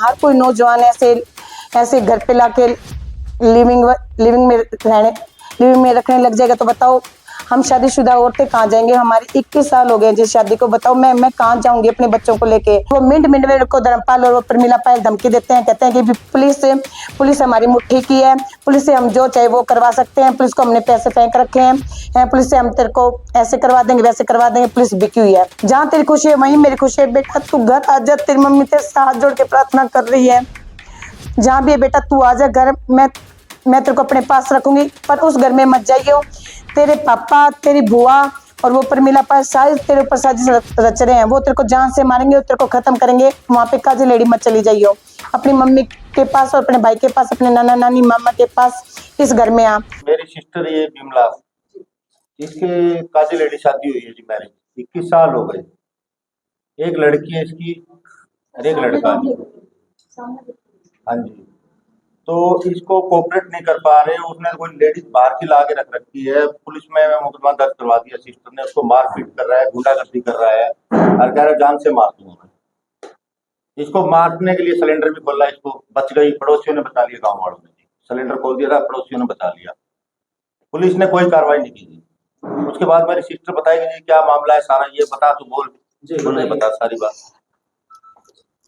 हर कोई नौजवान ऐसे ऐसे घर पे लाके लिविंग में रखने लग जाएगा तो बताओ हम शादीशुदा औरतें कहाँ जाएंगे। हमारे 21 साल हो गए जिस शादी को, बताओ मैं कहाँ जाऊंगी अपने बच्चों को लेके। वो मिनट मिनट में को धर्मपाल और वो प्रमिला पायल धमकी देते हैं, कहते हैं कि पुलिस हमारी मुट्ठी की है, पुलिस से हम जो चाहे वो करवा सकते हैं, पुलिस को हमने पैसे फेंक रखे हैं, पुलिस से हम तेरे को ऐसे करवा देंगे वैसे करवा देंगे, पुलिस बिकी हुई है। जहाँ तेरी खुशी है वहीं मेरी खुशी है। बेटा तू घर आ जा, तेरी मम्मी तेरे से हाथ जोड़ के प्रार्थना कर रही है। जहाँ भी है बेटा तू आ जा घर, मैं तेरे को अपने पास रखूंगी, पर उस घर में मत जाइयो। तेरे पापा, तेरी बुआ और वो प्रमिला पाल सारे तेरे ऊपर साजिश रच रहे हैं। वो तेरे को जान से मारेंगे और तेरे को खत्म करेंगे। वहां पे काजी लेडी मत चली जाइयो। अपनी मम्मी के पास और अपने भाई के पास, अपने नाना नानी मामा के पास इस घर में आ। मेरी सिस्टर ये बिमला, इसके काजी लेडी शादी हुई है जी, मैरिज 21 साल हो गए। एक लड़की है इसकी और एक लड़का है। हाँ जी, तो इसको कोऑपरेट नहीं कर पा रहे। उसने कोई लेडीज बाहर की ला के रख रखी है। पुलिस में मुकदमा दर्ज करवा दिया। सिस्टर ने उसको मारपीट कर रहा है, गुंडागर्दी कर रहा है और कह रहा है जान से मार दूंगा। इसको मारने के लिए सिलेंडर भी खोला, इसको बच गई। पड़ोसियों ने बता लिया, गाँव वालों ने जी सिलेंडर खोल दिया था, पड़ोसियों ने बता लिया। पुलिस ने कोई कार्रवाई नहीं की। उसके बाद मेरी सिस्टर बताएगी जी क्या मामला है सारा, ये बता तू बोल। बोलने बता सारी बात।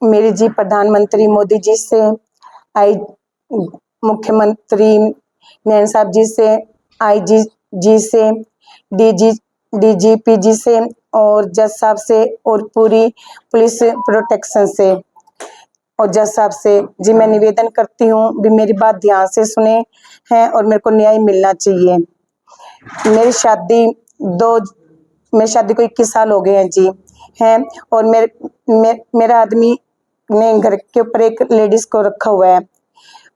मेरी जी प्रधानमंत्री मोदी जी से, आई मुख्यमंत्री नैन साहब जी से, आईजी जी से, डीजीपी जी से और जज साहब से और पूरी पुलिस प्रोटेक्शन से और जज साहब से जी मैं निवेदन करती हूँ भी मेरी बात ध्यान से सुने हैं और मेरे को न्याय मिलना चाहिए। मेरी शादी को 21 साल हो गए हैं जी हैं, और मेरा आदमी ने घर के ऊपर एक लेडीज को रखा हुआ है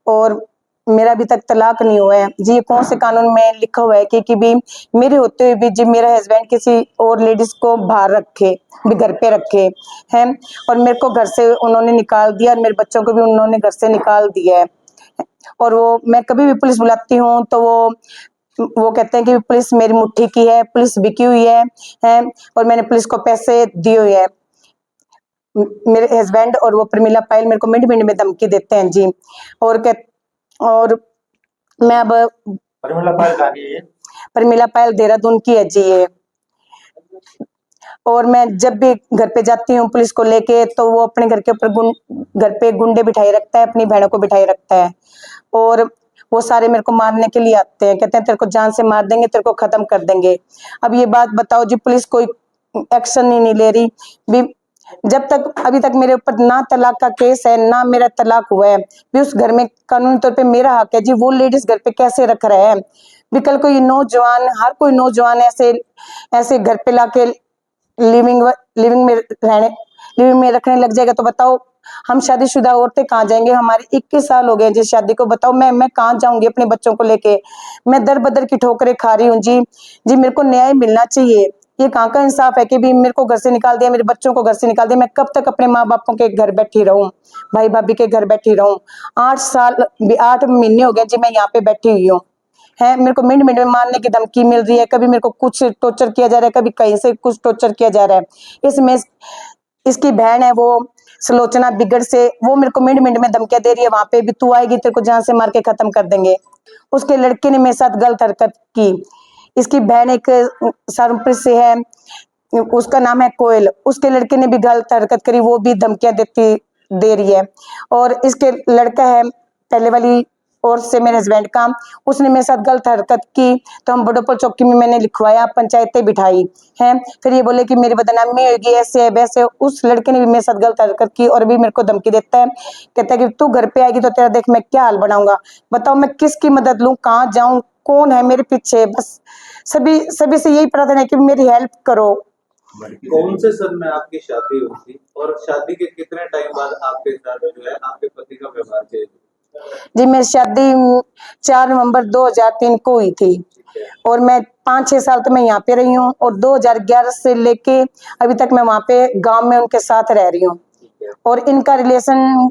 और मेरा अभी तक तलाक नहीं हुआ है जी। ये कौन से कानून में लिखा हुआ है कि भी मेरे होते हुए भी जी मेरा हस्बैंड किसी और लेडीज को बाहर रखे, भी घर पे रखे हैं, और मेरे को घर से उन्होंने निकाल दिया और मेरे बच्चों को भी उन्होंने घर से निकाल दिया है। और वो मैं कभी भी पुलिस बुलाती हूँ तो वो कहते हैं कि पुलिस मेरी मुट्ठी की है, पुलिस बिकी हुई है और मैंने पुलिस को पैसे दिए हुए हैं। मेरे हस्बैंड और वो प्रमिला पायल मेरे को मिनट मिनट में धमकी देते हैं जी। और मैं अब प्रमिला पायल कहाँ की है? प्रमिला पायल देहरादून की है जी ये। और मैं जब भी घर पे जाती हूँ पुलिस को लेके तो वो अपने घर के ऊपर घर पे गुंडे बिठाई रखता है, अपनी बहनों को बिठाई रखता है और वो सारे मेरे को मारने के लिए आते हैं, कहते हैं तेरे को जान से मार देंगे, तेरे को खत्म कर देंगे। अब ये बात बताओ जी, पुलिस कोई एक्शन ही नहीं ले रही भी। जब तक अभी तक मेरे ऊपर ना तलाक का केस है ना मेरा तलाक हुआ है भी, उस घर में कानूनी तौर पे मेरा हक है जी। वो लेडीज घर पे कैसे रख रहे हैं भी? कल कोई नौजवान, हर कोई नौजवान ऐसे घर पे लाके लिविंग में रखने लग जाएगा तो बताओ हम शादीशुदा औरतें कहाँ जाएंगे। हमारे 21 साल हो गए जिस शादी को, बताओ मैं कहाँ जाऊंगी अपने बच्चों को लेके। मैं दर बदर की ठोकरें खा रही हूँ जी मेरे को न्याय मिलना चाहिए। ये कहाँ का इंसाफ है कि भी मेरे को घर से निकाल दिया, मेरे बच्चों को घर से निकाल दिया। मैं कब तक अपने माँ बापों के घर बैठी रहूं, भाई भाभी के घर बैठी रहूं? 8 महीने हो गए जी मैं यहाँ पे बैठी हुई हूँ है। मेरे को मिनट मिनट में मारने की धमकी मिल रही है, कभी मेरे को कुछ टॉर्चर किया जा रहा है, कभी कहीं से कुछ टॉर्चर किया जा रहा है। इसमें इसकी बहन है वो सुलोचना बिगड़ से, वो मेरे को मिनट मिनट में धमकियां दे रही है, वहां पे भी तू आएगी तेरे को जान से मार के खत्म कर देंगे। उसके लड़के ने मेरे साथ गलत हरकत की। इसकी बहन एक सहारनपुर से है, उसका नाम है कोयल, उसके लड़के ने भी गलत हरकत करी, वो भी धमकियां दे रही है। और इसके लड़का है पहले वाली और से मेरे हस्बैंड का, उसने मेरे साथ गलत हरकत की तो हम बड़ोपुर चौकी में मैंने लिखवाया, पंचायतें बिठाई है। फिर ये बोले कि मेरी बदनामी होगी, ऐसे है वैसे। उस लड़के ने भी मेरे साथ गलत हरकत की और अभी मेरे को धमकी देता है, कहता है कि तू घर पे आएगी तो तेरा देख मैं क्या हाल बनाऊंगा। बताओ मैं किसकी मदद लूं, कहाँ जाऊं, कौन है मेरे पीछे? बस सभी से यही प्रार्थना है कि मेरी हेल्प करो। कौन से सन में आपकी शादी हुई थी और शादी के कितने टाइम बाद आपके साथ जो है आपके पति का व्यवहार चेंज? जी मेरी शादी 4 नवंबर 2003 को हुई थी और मैं 5-6 साल तो मैं यहाँ पे रही हूँ और 2011 से लेके अभी तक मैं वहाँ पे गांव में उनके साथ रह रही हूँ। और इनका रिलेशन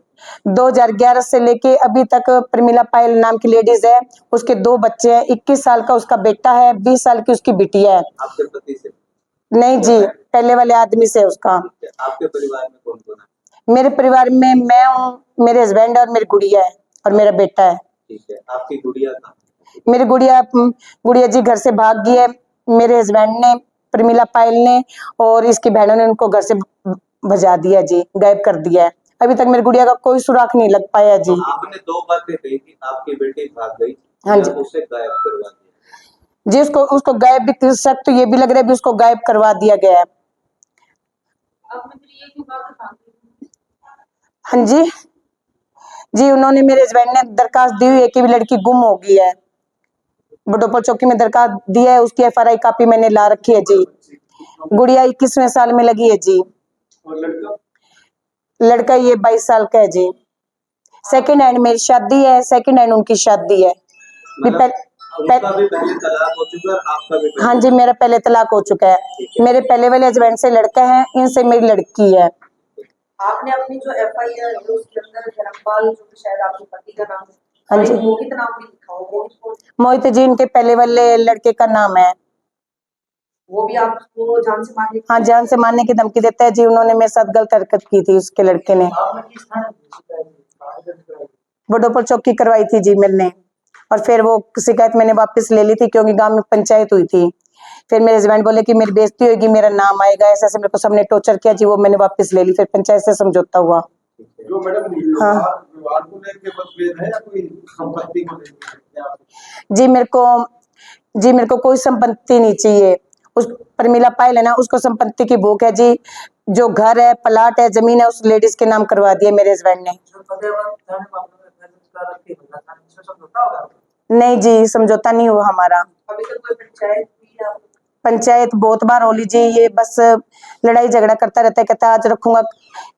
2011 से लेके अभी तक, प्रमिला पायल नाम की लेडीज है, उसके 2 बच्चे हैं, 21 साल का उसका बेटा है, 20 साल की उसकी बिटिया है। आपके पति से? नहीं जी, पहले वाले आदमी से उसका। आपके परिवार में कौन कौन है? मेरे परिवार में मैं हूँ, मेरे हस्बैंड और मेरी गुड़िया है और मेरा बेटा है। ठीक है, आपकी गुड़िया कहाँ? मेरी गुड़िया गुड़िया जी घर से भाग गई है। मेरे हस्बैंड ने, प्रमिला पायल ने और इसकी बहनों ने उनको घर से भजा दिया जी, गायब कर दिया है। अभी तक मेरी गुड़िया का कोई सुराग नहीं लग पाया जी। तो आपने दो बातें कही कि आपकी बेटी भाग गई, हाँ या जी। उसे गायब करवा दिया। जी उसको गायब भी कर सकते, तो ये भी लग रहा है भी उसको गायब करवा दिया गया है। हाँ जी जी, उन्होंने, मेरे हस्बैंड ने दरखास्त दी हुई है कि भी लड़की गुम हो गई है। बडोपर चौकी में दरखास्त दी है, उसकी FRI कॉपी मैंने ला रखी है जी। गुड़िया 21वें साल में लगी है जी। लड़का ये 22 साल का है जी। सेकंड हैंड मेरी शादी है, सेकंड हैंड उनकी शादी है। मतलब उनका भी पहले तलाक हो चुका है और आपका भी पहले? हाँ जी, मेरा पहले तलाक हो चुका है। मेरे पहले वाले हस्बैंड से लड़का है, इनसे मेरी लड़की है। आपने अपनी जो FIR है उसके अंदर धर्मपाल, जो शायद आपके पति का नाम है, हाँ जी। मोहित नाम भी लिखा हो, मोहित कौन? मोहित जी इनके पहले वाले लड़के का नाम है। वो भी आपको जान से मारने? हाँ, जान से मारने की धमकी देता है जी। उन्होंने मेरे साथ गलत हरकत की थी, उसके लड़के ने। बडोपर चौकी करवाई थी जी मैंने, और फिर वो शिकायत मैंने वापस ले ली थी क्योंकि गांव में पंचायत हुई थी। फिर मेरे हस्बैंड बोले कि मेरी बेइज्जती होगी, मेरा नाम आएगा, ऐसे ऐसे मेरे को सबने टॉर्चर किया जी। वो मैंने वापस ले ली, फिर पंचायत से समझौता हुआ। जो मैडम हाँ विवाद को लेकर मतभेद है या कोई संपत्ति को लेकर? जी मेरे को कोई संपत्ति नहीं चाहिए। उस प्रमिला पायल है ना, उसको संपत्ति की भूख है जी। जो घर है, प्लाट है, जमीन है, उस लेडीज के नाम करवा दिया मेरे हस्बैंड ने। नहीं जी, समझौता नहीं हुआ हमारा। अभी तक कोई पंचायत हुई है आपको? पंचायत बहुत बार हो ली जी, ये बस लड़ाई झगड़ा करता रहता है। कहता है आज रखूंगा,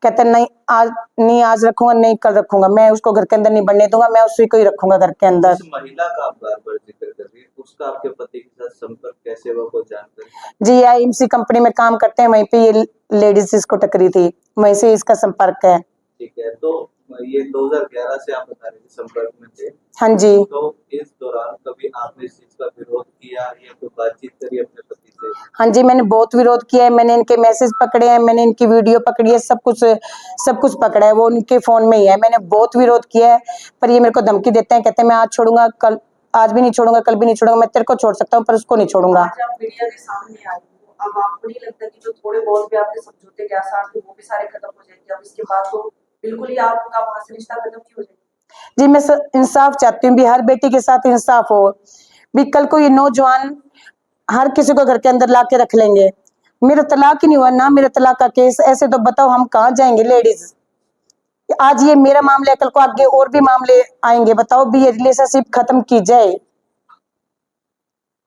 कहता है नहीं आज रखूंगा, नहीं कल रखूंगा। मैं उसको घर के अंदर नहीं बढ़ने दूंगा, मैं उसी को ही रखूंगा घर के अंदर। उस महिला का आप बार बार जिक्र कर रही है, उसका आपके पति के साथ संपर्क कैसे हुआ, कोई जानकारी? जी IMC कंपनी में काम करते हैं, वहीं पे ये लेडीज इसको टकरी थी, वहीं से इसका संपर्क है। ठीक है, तो ये 2011 से आप बता रहे थे संपर्क में थे। हाँ जी। तो इस दौरान कभी आपने इस चीज का विरोध किया या कोई बातचीत करी अपने पति से? हाँ जी, मैंने बहुत विरोध किया है। मैंने इनके मैसेज पकड़े हैं, मैंने इनकी वीडियो पकड़ी है, सब कुछ पकड़ा है, वो उनके फोन में ही है। मैंने बहुत विरोध किया है, पर ये मेरे को धमकी देते हैं, कहते हैं मैं आज छोड़ूंगा, कल आज भी नहीं छोड़ूंगा, कल भी नहीं छोड़ूंगा। मैं तेरे को छोड़ सकता हूँ पर उसको नहीं छोड़ूंगा। आज आप मीडिया के सामने आए हो, अब आपको नहीं लगता कि जो थोड़े बहुत भी आपके समझौते के आसार थे वो भी सारे खत्म हो जाएंगे? अब इसके बाद तो बिल्कुल ही आपका वहां से रिश्ता खत्म ही हो जाएगा। जी मैं इंसाफ चाहती हूँ भी, हर बेटी के साथ इंसाफ हो भी। कल को ये नौजवान हर किसी को घर के अंदर ला के रख लेंगे। मेरा तलाक ही नहीं हुआ ना, मेरा तलाक का केस, ऐसे तो बताओ हम कहाँ जाएंगे लेडीज। आज ये मेरा मामला है, कल को आगे और भी मामले आएंगे। बताओ भी, ये रिलेशनशिप खत्म की जाए।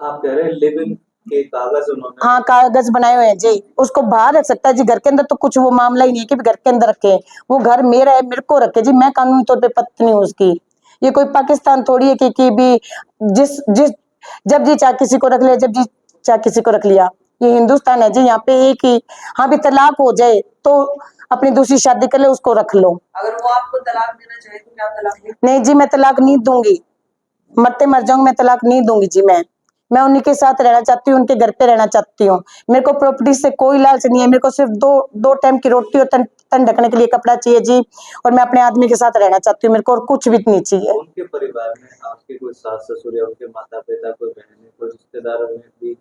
आप कह रहे हैं लिव इन के कागज उन्होंने? हाँ, कागज बनाए हुए हैं जी। उसको बाहर रख सकता है जी, घर के अंदर तो कुछ वो मामला ही नहीं है कि घर के अंदर रखे। वो घर मेरा है, मेरे को रखे जी। मैं कानूनी तौर पे पत्नी हूँ उसकी। ये कोई पाकिस्तान थोड़ी है कि भी जिस जिस जब जी चाहे किसी को रख ले, जब जी चाहे किसी को रख लिया। ये हिंदुस्तान है जी, यहाँ पे एक ही। हाँ भी तलाक हो जाए तो अपनी दूसरी शादी कर ले, उसको रख लो। अगर वो आपको तलाक देना चाहे तो क्या आप तलाक दें? नहीं जी, मैं तलाक नहीं दूंगी, मरते मर जाऊंगी, मैं तलाक नहीं दूंगी जी। मैं उन्हीं के साथ रहना चाहती हूँ, उनके घर पे रहना चाहती हूँ। मेरे को प्रॉपर्टी से कोई लालच नहीं है। मेरे को सिर्फ दो टाइम की रोटी और तन ढकने के लिए कपड़ा चाहिए जी, और मैं अपने आदमी के साथ रहना चाहती हूँ। मेरे को और कुछ भी नहीं चाहिए। उनके परिवार में आपके कोई सास ससुर या उनके माता पिता, कोई बहनें, कोई रिश्तेदार में भी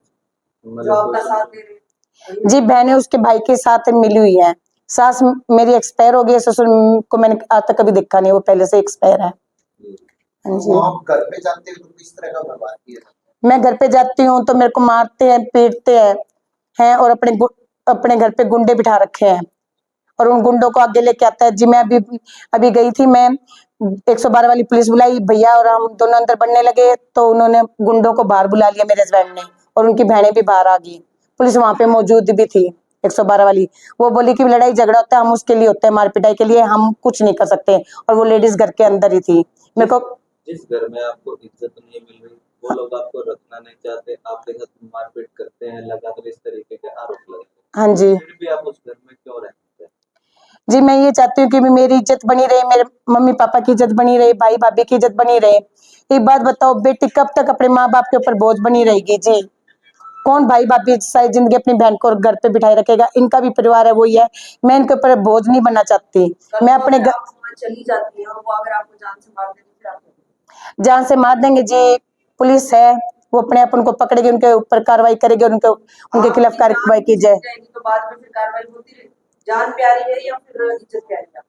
जो आपका साथ दे रहे हैं? जी बहनें उसके भाई के साथ मिली हुई हैं। सास मेरी एक्सपायर हो गई है, ससुर को मैंने आज तक कभी देखा नहीं, वो पहले से एक्सपायर है। हाँ जी। आप घर पे जाते हो तो किस तरह का व्यवहार किया? मैं घर पे जाती हूँ तो मेरे को मारते हैं, पीटते हैं और अपने घर पे गुंडे बिठा रखे हैं, और उन गुंडों को आगे लेके आता है जी। मैं अभी गई थी, मैं 112 वाली पुलिस बुलाई भैया, और हम दोनों अंदर बढ़ने लगे तो उन्होंने गुंडों को बाहर बुला लिया मेरे हस्बैंड ने, और उनकी बहनें भी बाहर आ गई। पुलिस वहां पे मौजूद भी थी 112 वाली। वो बोली कि लड़ाई झगड़ा होता है, हम उसके लिए होते हैं, मार पिटाई के लिए हम कुछ नहीं कर सकते। और वो लेडीज घर के अंदर ही थी। मेरे को जिस घर में आपको इज्जत नहीं मिल रही, वो लोग आपको रखना नहीं चाहते, आपके साथ मारपीट करते हैं, लगातार इस तरीके के आरोप लगाते हैं, हाँ जी फिर भी आप उस घर में क्यों रहते हैं? जी, मैं ये चाहती हूँ कि मेरी इज्जत बनी रहे, मेरे मम्मी पापा की इज्जत बनी रहे, भाई भाभी की इज्जत बनी रहे। एक बात बताओ, बेटी कब तक अपने माँ बाप के ऊपर बोझ बनी रहेगी जी? कौन भाई भाभी सारी जिंदगी अपनी बहन को घर पे बिठाए रखेगा। इनका भी परिवार है, वही है। मैं इनके ऊपर बोझ नहीं बनना चाहती। मैं अपने अगर आप वहाँ चली जाती है और वो अगर आपको जान से मार देंगे फिर आप क्या करोगे? जान से मार देंगे जी, पुलिस है, वो अपने आप उनको पकड़ेगी, उनके ऊपर कार्रवाई करेगी और उनके खिलाफ आपकी कार्रवाई जान की जाए। छूट जाएगी तो बाद में फिर कार्रवाई होती रहे। जान प्यारी है या फिर इज्जत प्यारी है?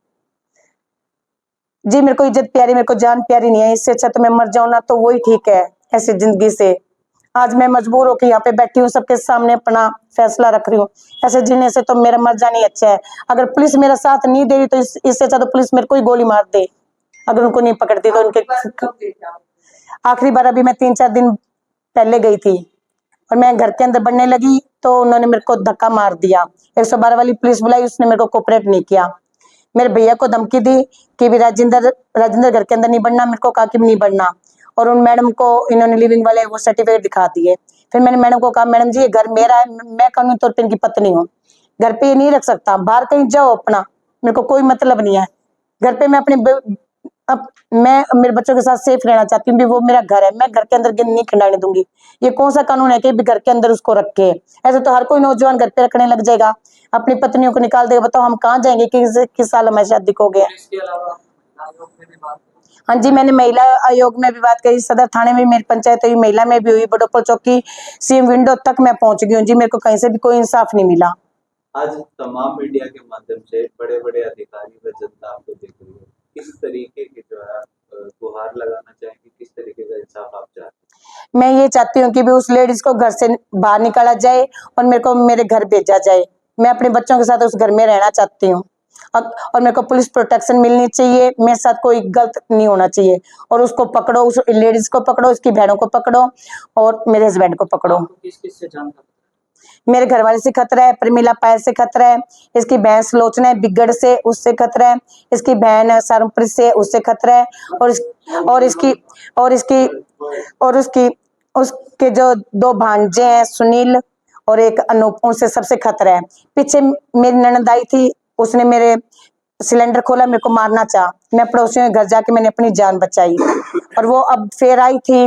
जी मेरे को इज्जत प्यारी, मेरे को जान प्यारी नहीं है। इससे अच्छा तो मैं मर जाऊं ना, तो वही ठीक है ऐसी जिंदगी से। आज मैं मजबूर होकर यहाँ पे बैठी हूँ, सबके सामने अपना फैसला रख रही हूँ। ऐसे जीने से तो मेरा मर जाना ही अच्छा है। अगर पुलिस मेरा साथ नहीं दे रही तो इससे अच्छा तो पुलिस मेरे को ही गोली मार दे, अगर उनको नहीं पकड़ती तो। उनके आपकी बात कब देखा? आखिरी बार अभी मैं 3-4 दिन पहले गई थी और मैं घर के अंदर बढ़ने लगी तो उन्होंने मेरे को धक्का मार दिया। 112 वाली पुलिस बुलाई, उसने मेरे को कोऑपरेट नहीं किया। मेरे भैया को धमकी दी कि भी राजेंद्र घर के अंदर नहीं बढ़ना, मेरे को कहा कि नहीं बढ़ना। और उन मैडम को इन्होंने लिविंग वाले वो सर्टिफिकेट दिखा दिए। फिर मैंने मैडम को कहा, मैडम जी ये घर मेरा है, मैं कानूनी तौर पर इनकी पत्नी हूँ, घर पे ये नहीं रख सकता, बाहर कहीं जाओ अपना, मेरे को कोई मतलब नहीं है। घर पे मैं अब मैं मेरे बच्चों के साथ सेफ रहना चाहती हूँ, भी वो मेरा घर है, मैं घर के अंदर नहीं खिंडाने दूंगी। ये कौन सा कानून है कि भी घर के अंदर उसको रखे? ऐसे तो हर कोई नौजवान घर पे रखने लग जाएगा, अपनी पत्नियों को निकाल देगा। बताओ हम कहाँ जाएंगे? किस साल हमारी शादी हो गया? इसके अलावा आयोग में भी बात हाँ जी, मैंने महिला आयोग में भी बात करी, सदर थाने में मेरी पंचायत हुई, महिला में भी हुई, बडोपल चौकी सीएम विंडो तक मैं पहुंच गई हूँ जी। मेरे को कहीं से भी कोई इंसाफ नहीं मिला। आज तमाम मीडिया के माध्यम से बड़े बड़े अधिकारी व जनता आपको देख रही है, किस तरीके की जो है गुहार लगाना चाहेंगे, किस तरीके का इंसाफ आप चाहते हैं? मैं ये चाहती हूँ कि भी उस लेडीज को घर से बाहर निकाला जाए और मेरे को मेरे घर भेजा जाए। मैं अपने बच्चों के साथ उस घर में रहना चाहती हूँ और मेरे को पुलिस प्रोटेक्शन मिलनी चाहिए। मेरे साथ कोई गलत नहीं होना चाहिए। और उसको पकड़ो, उस लेडीज को पकड़ो, उसकी बहनों को पकड़ो और मेरे हस्बैंड को पकड़ो। किस किस से जान सकते मेरे घर वाले से खतरा है, प्रमिला पायल से खतरा है, इसकी बहन सुलोचना है बिगड़ से, उससे खतरा है, इसकी बहन सरमप्रीत से, उससे खतरा है, और इसकी उसके जो 2 भांजे हैं सुनील और एक अनूप, उनसे सबसे खतरा है। पीछे मेरी ननद आई थी, उसने मेरे सिलेंडर खोला, मेरे को मारना चाहा। मैं पड़ोसियों के घर जाके मैंने अपनी जान बचाई और वो अब फिर आई थी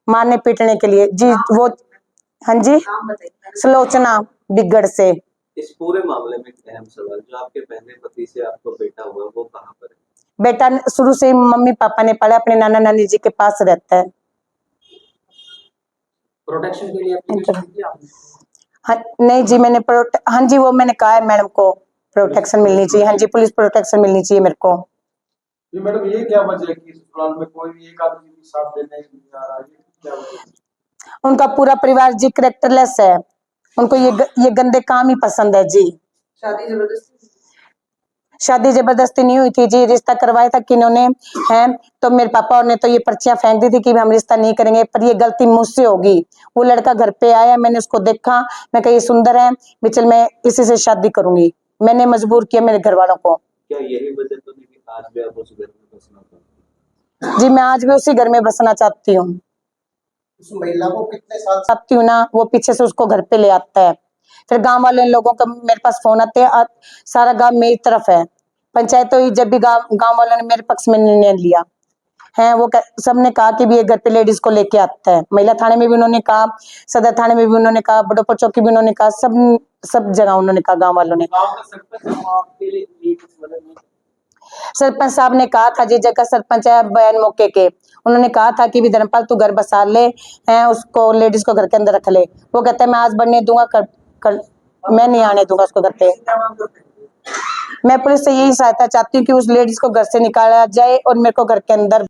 मारने पीटने के लिए जी। वो हाँ जी, नाम बताइए। सुलोचना बिगड़ से। इस पूरे मामले में एक अहम सवाल, जो आपके पहले पति से आपको बेटा हुआ वो कहाँ पर है? बेटा शुरू से ही मम्मी पापा ने पाला, अपने नाना नानी जी के पास रहता है। प्रोटेक्शन के लिए एप्लीकेशन की आपने? हाँ नहीं जी, हाँ जी वो मैंने कहा है मैडम को प्रोटेक्शन मिलनी चाहिए। हाँ जी, पुलिस प्रोटेक्शन मिलनी चाहिए मेरे को। ये मैडम ये क्या वजह है कि ससुराल में कोई भी एक आदमी भी साथ देने नहीं आ रहा है? ये क्या वजह है? उनका पूरा परिवार जी करेक्टरलेस है, उनको ये गंदे काम ही पसंद है जी। शादी जबरदस्ती? शादी जबरदस्ती नहीं हुई थी जी, रिश्ता करवाया था किन्होंने है, तो मेरे पापा ने तो ये पर्चियां फेंक दी थी कि हम रिश्ता नहीं करेंगे, पर ये गलती मुझसे होगी। वो लड़का घर पे आया, मैंने उसको देखा, मैं कहा ये सुंदर है, भी चल मैं इसी से शादी करूंगी। मैंने मजबूर किया मेरे घर वालों को। क्या यही वजह तो नहीं कि आज भी आप उस घर में बसना चाहते हैं? जी मैं आज भी उसी घर में बसना चाहती हूँ। उस महिला को कितने साल चाहती हूँ ना, वो पीछे से उसको घर पे ले आता है, फिर गांव वाले लोगों का मेरे पास फोन आते हैं, सारा गांव मेरी तरफ है। पंचायत तो जब भी गांव वालों ने मेरे पक्ष में निर्णय लिया है, वो सबने कहा कि भी ये घर पे लेडीज को लेके आता है। महिला थाने में भी उन्होंने कहा, सदर थाने में भी उन्होंने कहा, बडोपल चौकी भी उन्होंने कहा, सब जगह उन्होंने कहा गाँव वालों ने। गांव का सरपंच आपके लिए कुछ मदद नहीं? सरपंच साहब ने कहा था जी, जगह सरपंच है बयान मौके के, उन्होंने कहा था कि भी धर्मपाल तू घर बसा ले हैं, उसको लेडीज को घर के अंदर रख ले। वो कहते हैं मैं आज बनने दूंगा, मैं नहीं आने दूंगा उसको घर पे। मैं पुलिस से यही सहायता चाहती हूँ कि उस लेडीज को घर से निकाला जाए और मेरे को घर के अंदर